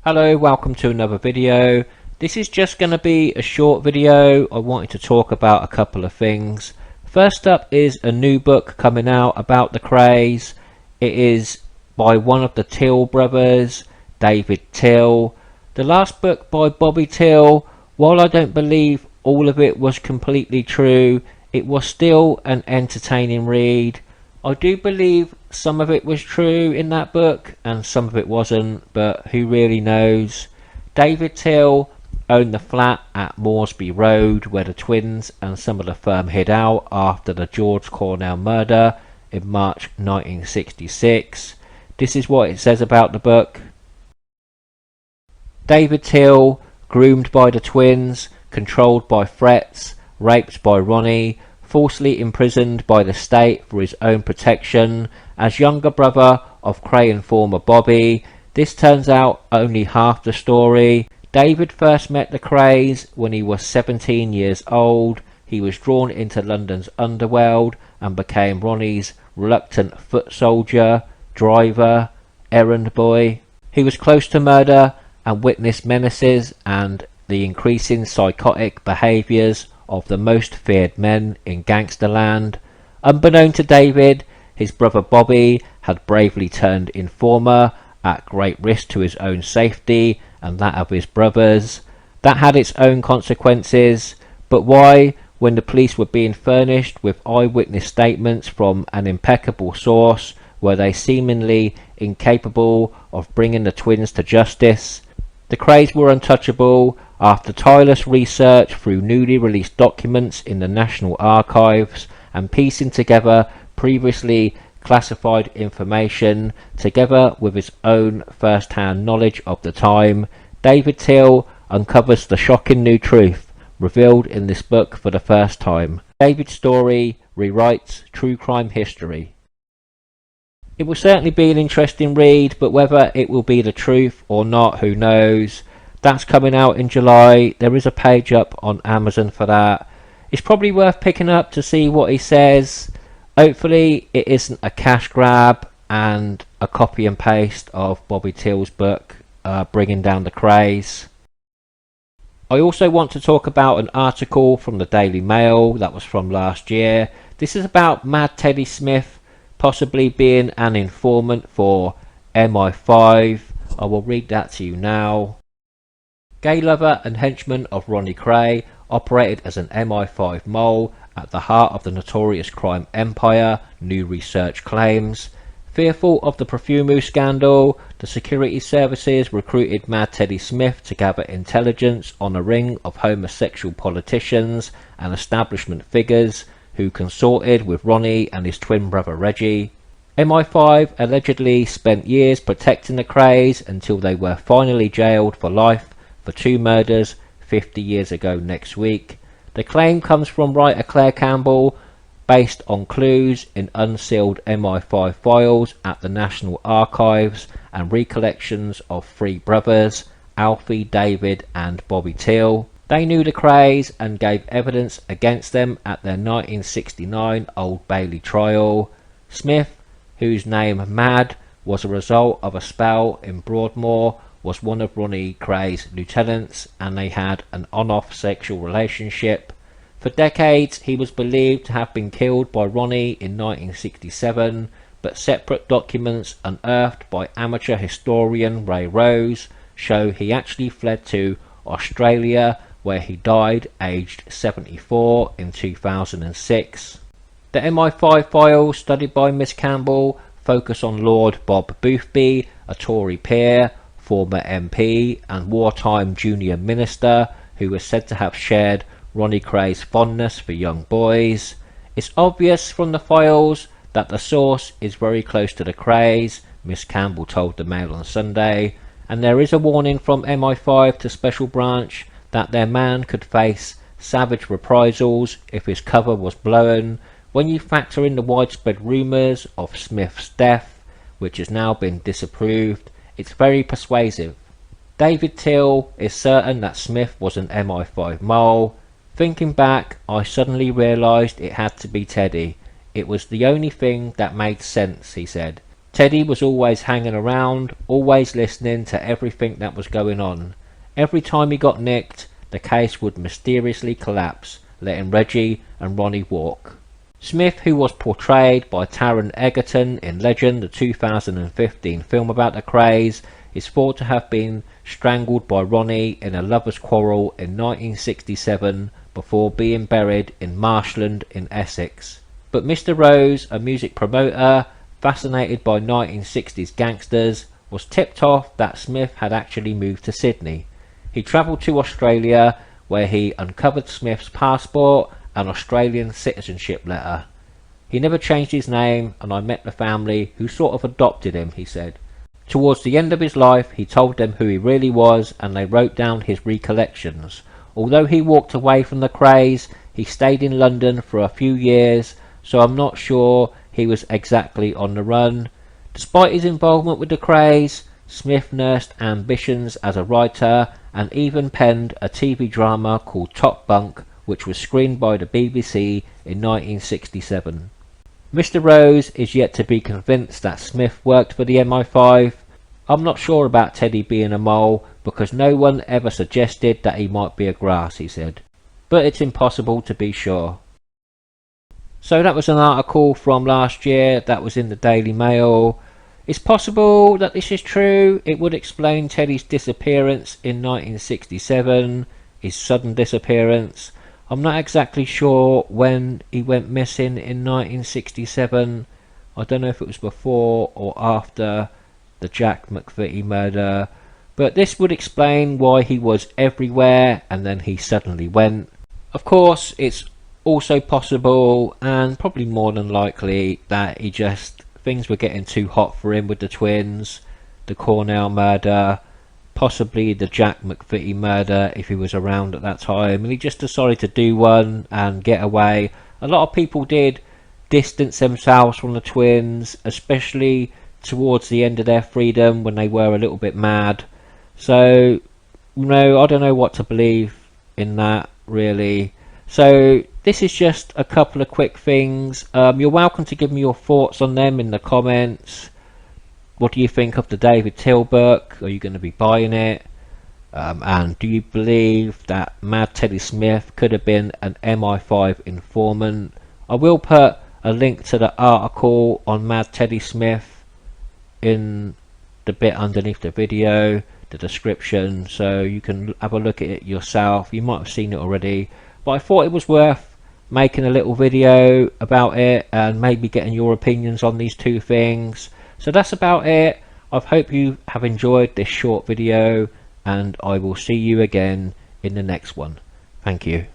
Hello, welcome to another video. This is just going to be a short video. I wanted to talk about a couple of things. First up is a new book coming out about the Krays. It is by one of the Teale brothers, David Teale. The last book by Bobby Teale, while I don't believe all of it was completely true, it was still an entertaining read. I do believe some of it was true in that book and some of it wasn't, but who really knows. David Teale owned the flat at Moresby Road where the twins and some of the firm hid out after the George Cornell murder in March 1966. This is what it says about the book. David Teale, groomed by the twins, controlled by threats, raped by Ronnie, falsely imprisoned by the state for his own protection, as younger brother of Kray informer Bobby. This turns out only half the story. David first met the Krays when he was 17 years old. He was drawn into London's underworld and became Ronnie's reluctant foot soldier, driver, errand boy. He was close to murder and witnessed menaces and the increasing psychotic behaviours of the most feared men in Gangsterland. Unbeknown to David, his brother Bobby had bravely turned informer at great risk to his own safety and that of his brothers. That had its own consequences, but why, when the police were being furnished with eyewitness statements from an impeccable source, were they seemingly incapable of bringing the twins to justice? The Krays were untouchable. After tireless research through newly released documents in the National Archives and piecing together previously classified information together with his own first-hand knowledge of the time, David Teale uncovers the shocking new truth revealed in this book for the first time. David's story rewrites true crime history. It will certainly be an interesting read, but whether it will be the truth or not, who knows. That's coming out in July. There is a page up on Amazon for that. It's probably worth picking up to see what he says. Hopefully it isn't a cash grab and a copy and paste of Bobby Teale's book, Bringing Down the Krays. I also want to talk about an article from the Daily Mail that was from last year. This is about Mad Teddy Smith possibly being an informant for MI5. I will read that to you now. Gay lover and henchman of Ronnie Kray, operated as an MI5 mole at the heart of the notorious crime empire, new research claims. Fearful of the Profumo scandal, the security services recruited Mad Teddy Smith to gather intelligence on a ring of homosexual politicians and establishment figures who consorted with Ronnie and his twin brother Reggie. MI5 allegedly spent years protecting the Krays until they were finally jailed for life for 2 murders 50 years ago next week. The claim comes from writer Claire Campbell, based on clues in unsealed MI5 files at the National Archives and recollections of 3 brothers, Alfie, David and Bobby Teale. They knew the Krays and gave evidence against them at their 1969 Old Bailey trial. Smith, whose name Mad was a result of a spell in Broadmoor, was one of Ronnie Kray's lieutenants and they had an on-off sexual relationship. For decades he was believed to have been killed by Ronnie in 1967, but separate documents unearthed by amateur historian Ray Rose show he actually fled to Australia, where he died aged 74 in 2006. The MI5 files studied by Miss Campbell focus on Lord Bob Boothby, a Tory peer, former MP and wartime junior minister who was said to have shared Ronnie Kray's fondness for young boys. It's obvious from the files that the source is very close to the Krays, Miss Campbell told the Mail on Sunday, and there is a warning from MI5 to Special Branch that their man could face savage reprisals if his cover was blown. When you factor in the widespread rumours of Smith's death, which has now been disapproved, it's very persuasive. David Teale is certain that Smith was an MI5 mole. Thinking back, I suddenly realised it had to be Teddy. It was the only thing that made sense, he said. Teddy was always hanging around, always listening to everything that was going on. Every time he got nicked, the case would mysteriously collapse, letting Reggie and Ronnie walk. Smith, who was portrayed by Taron Egerton in Legend, the 2015 film about the Krays, is thought to have been strangled by Ronnie in a lovers' quarrel in 1967 before being buried in Marshland in Essex. But Mr. Rose, a music promoter fascinated by 1960s gangsters, was tipped off that Smith had actually moved to Sydney. He travelled to Australia, where he uncovered Smith's passport and Australian citizenship letter. He never changed his name, and I met the family who sort of adopted him, he said. Towards the end of his life, he told them who he really was, and they wrote down his recollections. Although he walked away from the Krays, he stayed in London for a few years, so I'm not sure he was exactly on the run. Despite his involvement with the Krays, Smith nursed ambitions as a writer and even penned a TV drama called Top Bunk, which was screened by the BBC in 1967. Mr. Rose is yet to be convinced that Smith worked for the MI5. I'm not sure about Teddy being a mole, because no one ever suggested that he might be a grass, he said. But it's impossible to be sure. So that was an article from last year that was in the Daily Mail. It's possible that this is true. It would explain Teddy's disappearance in 1967, his sudden disappearance. I'm not exactly sure when he went missing in 1967. I don't know if it was before or after the Jack McVitie murder. But this would explain why he was everywhere and then he suddenly went. Of course, it's also possible, and probably more than likely, that things were getting too hot for him with the twins, the Cornell murder, possibly the Jack McVitie murder if he was around at that time, and he just decided to do one and get away. A lot of people did distance themselves from the twins, especially towards the end of their freedom when they were a little bit mad. So, I don't know what to believe in that, really. So this is just a couple of quick things. You're welcome to give me your thoughts on them in the comments. What do you think of the David Teale book? Are you going to be buying it? And do you believe that Mad Teddy Smith could have been an MI5 informant? I will put a link to the article on Mad Teddy Smith in the bit underneath the video, the description, so you can have a look at it yourself. You might have seen it already, but I thought it was worth making a little video about it and maybe getting your opinions on these two things. So that's about it. I hope you have enjoyed this short video, and I will see you again in the next one. Thank you.